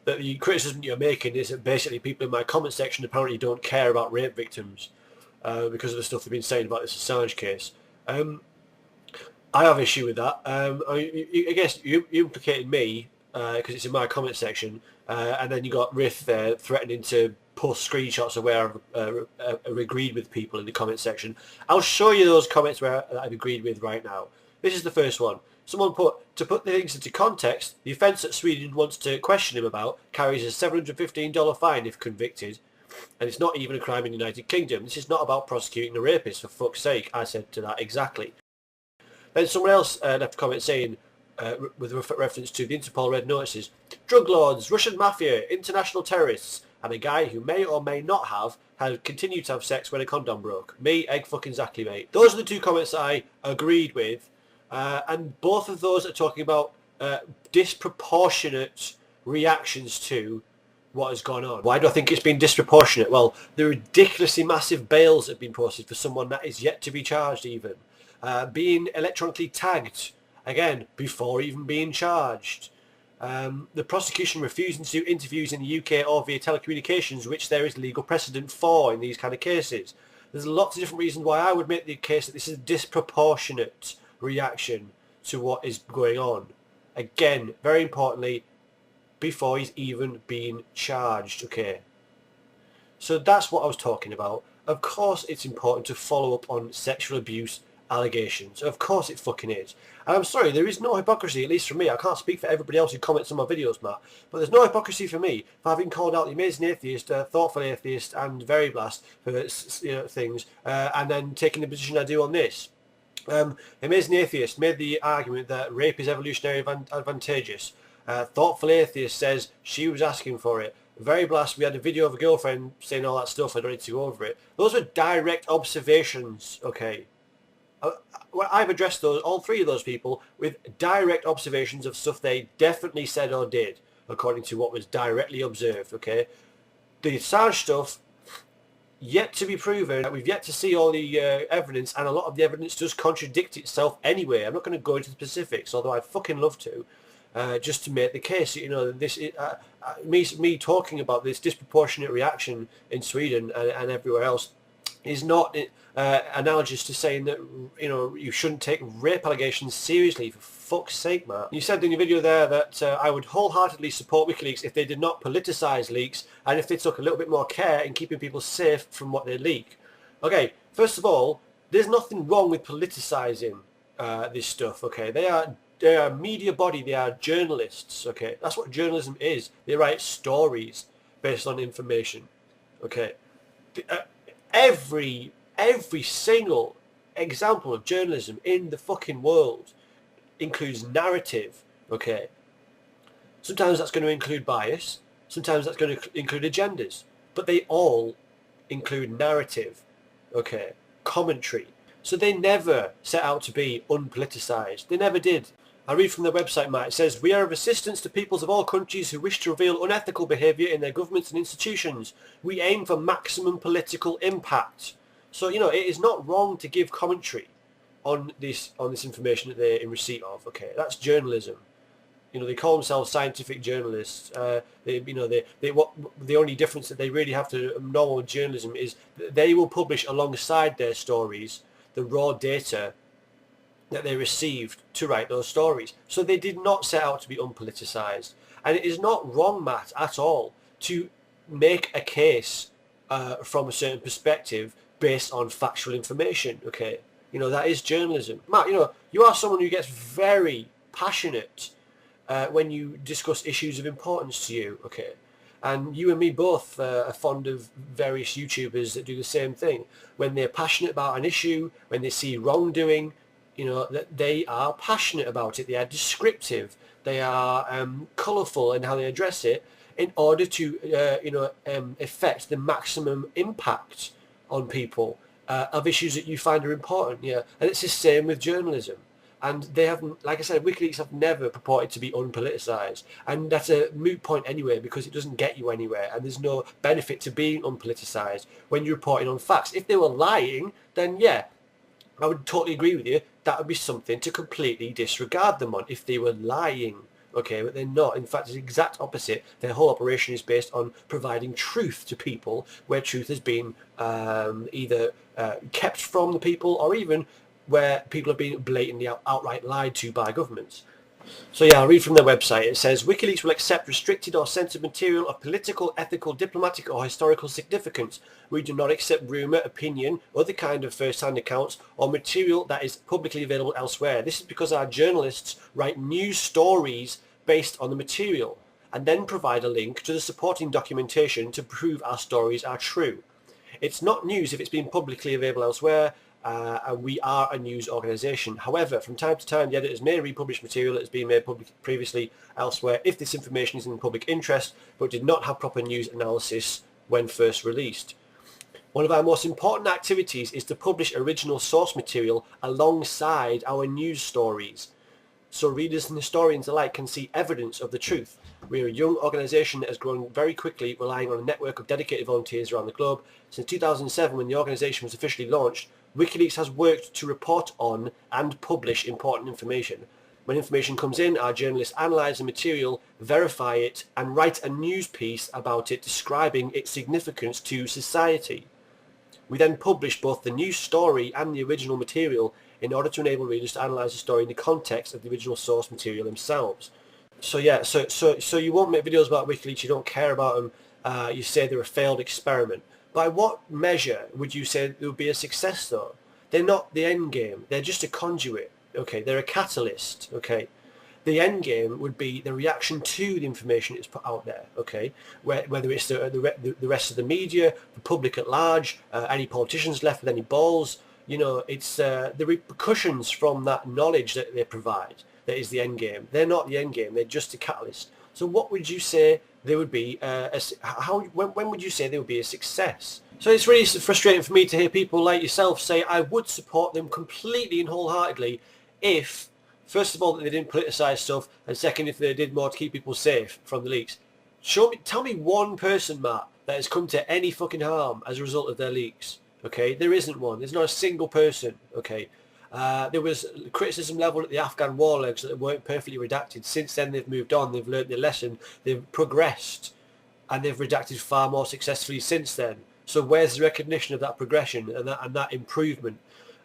that the criticism you're making is that basically people in my comment section apparently don't care about rape victims because of the stuff they've been saying about this Assange case. I have issue with that. I guess you implicated me because it's in my comment section, and then you got RITH there threatening to post screenshots of where I've agreed with people in the comment section. I'll show you those comments where I've agreed with right now. This is the first one. Someone put, to put the things into context, the offence that Sweden wants to question him about carries a $715 fine if convicted, and it's not even a crime in the United Kingdom. This is not about prosecuting a rapist, for fuck's sake. I said to that exactly. Then someone else left a comment saying, with reference to the Interpol red notices, drug lords, Russian mafia, international terrorists, and a guy who may or may not have had continued to have sex when a condom broke. Me, egg fucking exactly, mate. Those are the two comments that I agreed with, and both of those are talking about disproportionate reactions to what has gone on. Why do I think it's been disproportionate? Well, the ridiculously massive bails that have been posted for someone that is yet to be charged even. Being electronically tagged, again, before even being charged. The prosecution refusing to do interviews in the UK or via telecommunications, which there is legal precedent for in these kind of cases. There's lots of different reasons why I would make the case that this is a disproportionate reaction to what is going on. Again, very importantly, before he's even been charged, okay? So that's what I was talking about. Of course it's important to follow up on sexual abuse allegations. Of course it fucking is. And I'm sorry, there is no hypocrisy, at least for me. I can't speak for everybody else who comments on my videos, Matt, but there's no hypocrisy for me for having called out the amazing atheist, thoughtful atheist, and very blessed for things, and then taking the position I do on this. Amazing atheist made the argument that rape is evolutionarily advantageous. Thoughtful atheist says she was asking for it. Very blessed, we had a video of a girlfriend saying all that stuff. I don't need to go over it. Those were direct observations, okay? I've addressed those, all three of those people, with direct observations of stuff they definitely said or did, according to what was directly observed, okay? The Assange stuff, yet to be proven. We've yet to see all the evidence, and a lot of the evidence does contradict itself anyway. I'm not going to go into the specifics, although I'd fucking love to, just to make the case. You know, this me talking about this disproportionate reaction in Sweden and everywhere else is not analogous to saying that, you know, you shouldn't take rape allegations seriously, for fuck's sake, Matt. You said in your video there that I would wholeheartedly support WikiLeaks if they did not politicise leaks and if they took a little bit more care in keeping people safe from what they leak. Okay, first of all, there's nothing wrong with politicising this stuff, okay? They are a media body, they are journalists, okay? That's what journalism is. They write stories based on information, okay? Every single example of journalism in the fucking world includes narrative, okay? Sometimes that's going to include bias, sometimes that's going to include agendas, but they all include narrative, okay? Commentary. So they never set out to be unpoliticised. They never did. I read from their website, Matt. It says, "We are of assistance to peoples of all countries who wish to reveal unethical behaviour in their governments and institutions. We aim for maximum political impact." So, you know, it is not wrong to give commentary on this information that they're in receipt of. Okay, that's journalism. You know, they call themselves scientific journalists. The only difference that they really have to normal journalism is that they will publish alongside their stories the raw data that they received to write those stories. So they did not set out to be unpoliticised. And it is not wrong, Matt, at all, to make a case from a certain perspective based on factual information, okay? You know, that is journalism. Matt, you know, you are someone who gets very passionate when you discuss issues of importance to you, okay? And you and me both are fond of various YouTubers that do the same thing. When they're passionate about an issue, when they see wrongdoing, you know, that they are passionate about it. They are descriptive. They are colourful in how they address it in order to, effect the maximum impact on people of issues that you find are important. Yeah, and it's the same with journalism. And they haven't, like I said, WikiLeaks have never purported to be unpoliticised. And that's a moot point anyway, because it doesn't get you anywhere. And there's no benefit to being unpoliticised when you're reporting on facts. If they were lying, then yeah, I would totally agree with you. That would be something to completely disregard them on if they were lying, okay, but they're not. In fact, it's the exact opposite. Their whole operation is based on providing truth to people, where truth has been either kept from the people, or even where people have been blatantly outright lied to by governments. So yeah, I'll read from their website. It says, WikiLeaks will accept restricted or sensitive material of political, ethical, diplomatic or historical significance. We do not accept rumour, opinion, other kind of first-hand accounts or material that is publicly available elsewhere. This is because our journalists write news stories based on the material and then provide a link to the supporting documentation to prove our stories are true. It's not news if it's been publicly available elsewhere. And we are a news organisation. However, from time to time, the editors may republish material that has been made public previously elsewhere if this information is in public interest, but did not have proper news analysis when first released. One of our most important activities is to publish original source material alongside our news stories, so readers and historians alike can see evidence of the truth. We are a young organisation that has grown very quickly, relying on a network of dedicated volunteers around the globe. Since 2007, when the organisation was officially launched, WikiLeaks has worked to report on and publish important information. When information comes in, our journalists analyse the material, verify it, and write a news piece about it describing its significance to society. We then publish both the news story and the original material in order to enable readers to analyse the story in the context of the original source material themselves. So yeah, so you won't make videos about WikiLeaks, you don't care about them, you say they're a failed experiment. By what measure would you say there would be a success though? They're not the end game, they're just a conduit, okay? They're a catalyst, okay? The end game would be the reaction to the information that's put out there, okay? Whether it's the rest of the media, the public at large, any politicians left with any balls, you know, it's the repercussions from that knowledge that they provide that is the end game. They're not the end game, they're just a catalyst. So what would you say there would be, when would you say there would be a success? So it's really frustrating for me to hear people like yourself say, I would support them completely and wholeheartedly if, first of all, that they didn't politicise stuff, and second, if they did more to keep people safe from the leaks. Tell me one person, Matt, that has come to any fucking harm as a result of their leaks. Okay, there isn't one. There's not a single person. Okay, there was criticism leveled at the Afghan war logs that weren't perfectly redacted. Since then, they've moved on. They've learnt their lesson. They've progressed, and they've redacted far more successfully since then. So where's the recognition of that progression and that improvement?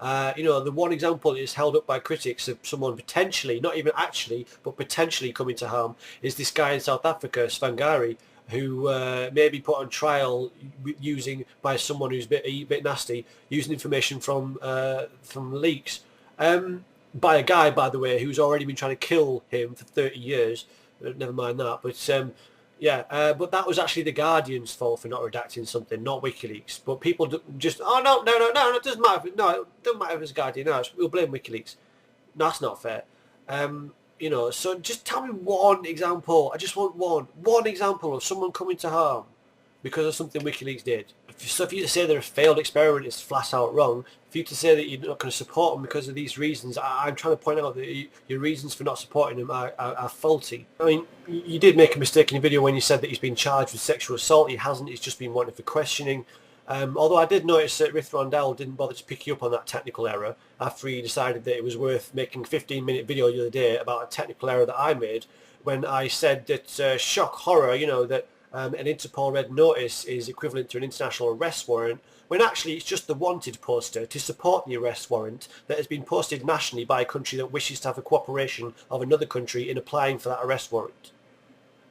You know, the one example that is held up by critics of someone potentially, not even actually, but potentially coming to harm, is this guy in South Africa, Svangari, who may be put on trial using by someone who's a bit nasty, using information from leaks by a guy, by the way, who's already been trying to kill him for 30 years. Never mind that, but yeah, but that was actually the Guardian's fault for not redacting something, not WikiLeaks. But people just, oh no, it doesn't matter. No, it doesn't matter if it's Guardian. No, we'll blame WikiLeaks. No, that's not fair. You know, so just tell me one example. I just want one example of someone coming to harm because of something WikiLeaks did. So for you to say they're a failed experiment is flat out wrong. For you to say that you're not going to support them because of these reasons, I'm trying to point out that your reasons for not supporting them are faulty. I mean, you did make a mistake in your video when you said that he's been charged with sexual assault. He hasn't. He's just been wanted for questioning. Although I did notice that RITH didn't bother to pick you up on that technical error after he decided that it was worth making a 15-minute video the other day about a technical error that I made when I said that shock horror, you know, that an Interpol red notice is equivalent to an international arrest warrant, when actually it's just the wanted poster to support the arrest warrant that has been posted nationally by a country that wishes to have a cooperation of another country in applying for that arrest warrant.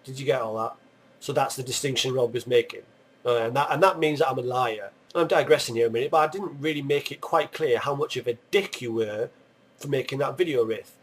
Did you get all that? So that's the distinction Rob was making. And that means that I'm a liar. I'm digressing here a minute, but I didn't really make it quite clear how much of a dick you were for making that video, RITH.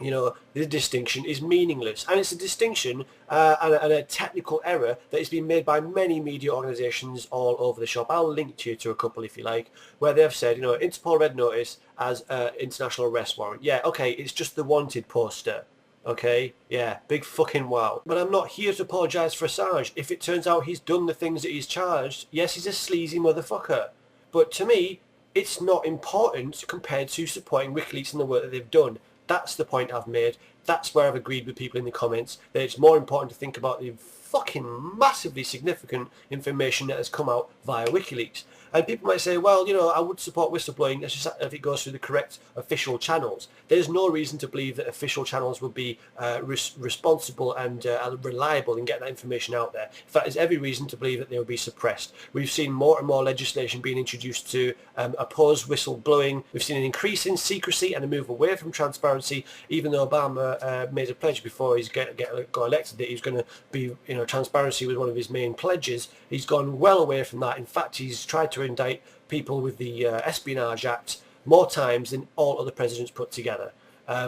You know, the distinction is meaningless. And it's a distinction and a technical error that has been made by many media organisations all over the shop. I'll link you to a couple if you like, where they've said, you know, Interpol red notice as international arrest warrant. Yeah, okay, it's just the wanted poster. Okay, yeah, big fucking wow. But I'm not here to apologise for Assange. If it turns out he's done the things that he's charged, yes, he's a sleazy motherfucker. But to me, it's not important compared to supporting WikiLeaks and the work that they've done. That's the point I've made. That's where I've agreed with people in the comments, that it's more important to think about the fucking massively significant information that has come out via WikiLeaks. And people might say, well, I would support whistleblowing if it goes through the correct official channels. There's no reason to believe that official channels would be responsible and reliable in getting that information out there. In fact, there's every reason to believe that they will be suppressed. We've seen more and more legislation being introduced to oppose whistleblowing. We've seen an increase in secrecy and a move away from transparency, even though Obama made a pledge before he got elected that he was going to be, transparency was one of his main pledges. He's gone well away from that. In fact, he's tried to indict people with the Espionage Act more times than all other presidents put together.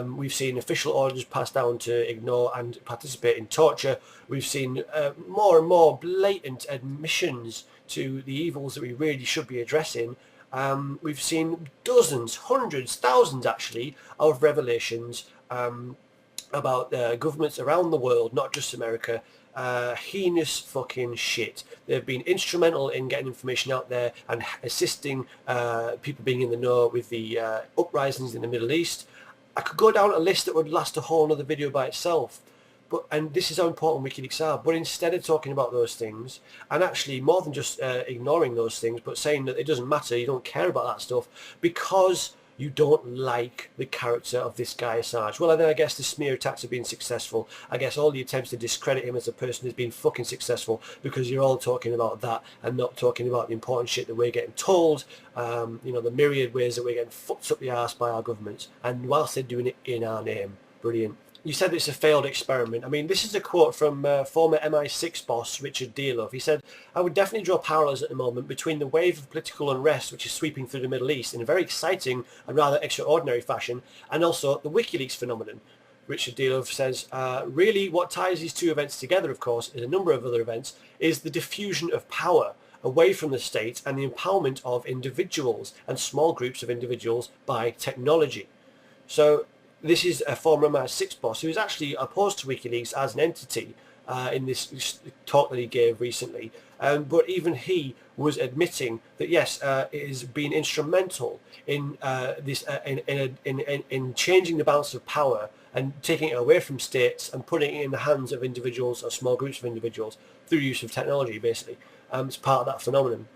We've seen official orders passed down to ignore and participate in torture. We've seen more and more blatant admissions to the evils that we really should be addressing. We've seen dozens, hundreds, thousands actually, of revelations about governments around the world, not just America, heinous fucking shit. They've been instrumental in getting information out there and assisting people being in the know with the uprisings in the Middle East. I could go down a list that would last a whole other video by itself. And this is how important WikiLeaks are. But instead of talking about those things, and actually more than just ignoring those things, but saying that it doesn't matter, you don't care about that stuff, because you don't like the character of this guy Assange. Well, then I guess the smear attacks have been successful. I guess all the attempts to discredit him as a person has been fucking successful, because you're all talking about that and not talking about the important shit that we're getting told, the myriad ways that we're getting fucked up the arse by our governments, and whilst they're doing it in our name. Brilliant. You said it's a failed experiment. I mean, this is a quote from former MI6 boss Richard Dearlove. He said, "I would definitely draw parallels at the moment between the wave of political unrest which is sweeping through the Middle East in a very exciting and rather extraordinary fashion, and also the WikiLeaks phenomenon." Richard Dearlove says, really what ties these two events together, of course, is a number of other events, is the diffusion of power away from the state and the empowerment of individuals and small groups of individuals by technology. So this is a former MI6 boss who is actually opposed to WikiLeaks as an entity in this talk that he gave recently. But even he was admitting that yes, it has been instrumental in in changing the balance of power and taking it away from states and putting it in the hands of individuals or small groups of individuals through use of technology. Basically, it's part of that phenomenon.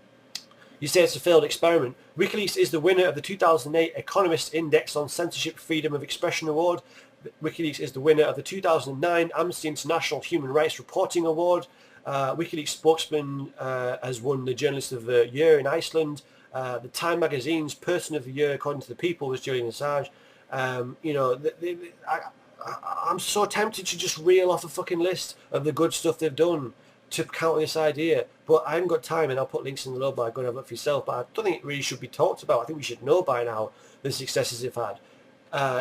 You say it's a failed experiment. WikiLeaks is the winner of the 2008 Economist Index on Censorship Freedom of Expression Award. WikiLeaks is the winner of the 2009 Amnesty International Human Rights Reporting Award. WikiLeaks spokesman has won the Journalist of the Year in Iceland. The Time magazine's Person of the Year, according to the People, was Julian Assange. I'm so tempted to just reel off a fucking list of the good stuff they've done to counter this idea, but I haven't got time, and I'll put links in the logo. Go and have a look for yourself. But I don't think it really should be talked about. I think we should know by now the successes they've had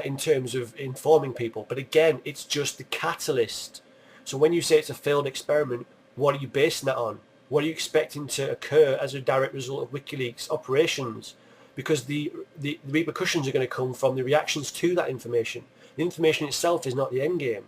in terms of informing people. But again, it's just the catalyst. So when you say it's a failed experiment, what are you basing that on? What are you expecting to occur as a direct result of WikiLeaks operations? Because the repercussions are going to come from the reactions to that information. The information itself is not the end game.